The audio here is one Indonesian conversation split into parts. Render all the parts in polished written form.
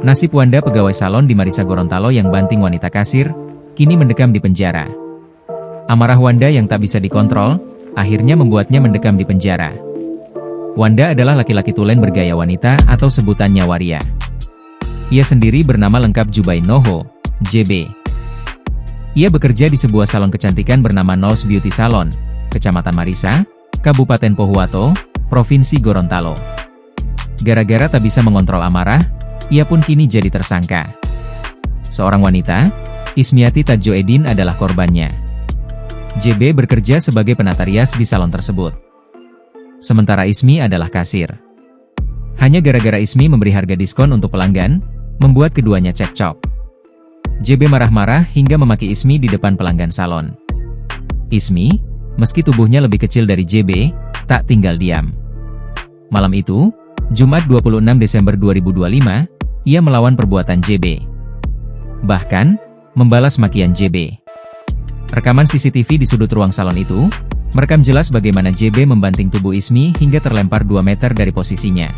Nasib Wanda, pegawai salon di Marisa Gorontalo yang banting wanita kasir, kini mendekam di penjara. Amarah Wanda yang tak bisa dikontrol, akhirnya membuatnya mendekam di penjara. Wanda adalah laki-laki tulen bergaya wanita atau sebutannya waria. Ia sendiri bernama lengkap Jubain Noho, JB. Ia bekerja di sebuah salon kecantikan bernama Nose Beauty Salon, Kecamatan Marisa, Kabupaten Pohuwato, Provinsi Gorontalo. Gara-gara tak bisa mengontrol amarah, ia pun kini jadi tersangka. Seorang wanita, Ismiati Tajoedin adalah korbannya. JB bekerja sebagai penata rias di salon tersebut. Sementara Ismi adalah kasir. Hanya gara-gara Ismi memberi harga diskon untuk pelanggan, membuat keduanya cekcok. JB marah-marah hingga memaki Ismi di depan pelanggan salon. Ismi, meski tubuhnya lebih kecil dari JB, tak tinggal diam. Malam itu, Jumat 26 Desember 2025, ia melawan perbuatan JB. Bahkan, membalas makian JB. Rekaman CCTV di sudut ruang salon itu, merekam jelas bagaimana JB membanting tubuh Ismi hingga terlempar 2 meter dari posisinya.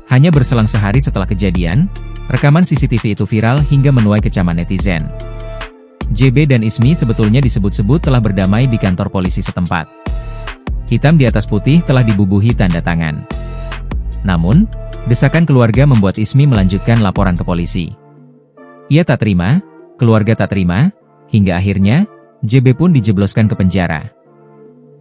Hanya berselang sehari setelah kejadian, rekaman CCTV itu viral hingga menuai kecaman netizen. JB dan Ismi sebetulnya disebut-sebut telah berdamai di kantor polisi setempat. Hitam di atas putih telah dibubuhi tanda tangan. Namun, desakan keluarga membuat Ismi melanjutkan laporan ke polisi. Ia tak terima, keluarga tak terima, hingga akhirnya, JB pun dijebloskan ke penjara.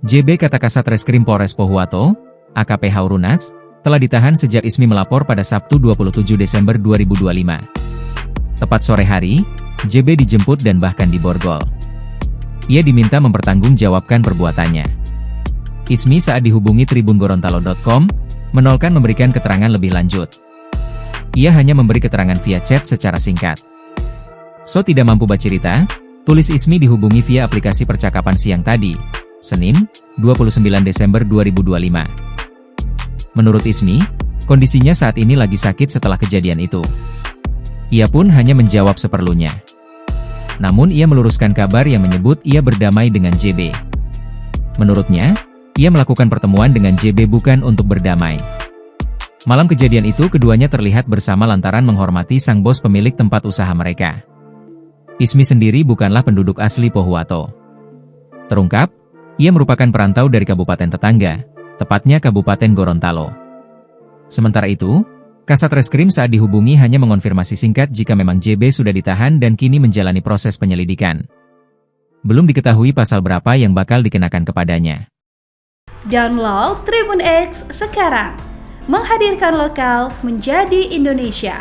JB, kata Kasat Reskrim Polres Pohuwato, AKP Haurunas, telah ditahan sejak Ismi melapor pada Sabtu 27 Desember 2025. Tepat sore hari, JB dijemput dan bahkan diborgol. Ia diminta mempertanggungjawabkan perbuatannya. Ismi saat dihubungi tribungorontalo.com, menolkan memberikan keterangan lebih lanjut. Ia hanya memberi keterangan via chat secara singkat. So tidak mampu bercerita, tulis Ismi dihubungi via aplikasi percakapan siang tadi, Senin, 29 Desember 2025. Menurut Ismi, kondisinya saat ini lagi sakit setelah kejadian itu. Ia pun hanya menjawab seperlunya. Namun ia meluruskan kabar yang menyebut ia berdamai dengan JB. Menurutnya, ia melakukan pertemuan dengan JB bukan untuk berdamai. Malam kejadian itu keduanya terlihat bersama lantaran menghormati sang bos pemilik tempat usaha mereka. Ismi sendiri bukanlah penduduk asli Pohuwato. Terungkap, ia merupakan perantau dari kabupaten tetangga, tepatnya Kabupaten Gorontalo. Sementara itu, Kasat Reskrim saat dihubungi hanya mengonfirmasi singkat jika memang JB sudah ditahan dan kini menjalani proses penyelidikan. Belum diketahui pasal berapa yang bakal dikenakan kepadanya. Download Tribun X sekarang, menghadirkan lokal menjadi Indonesia.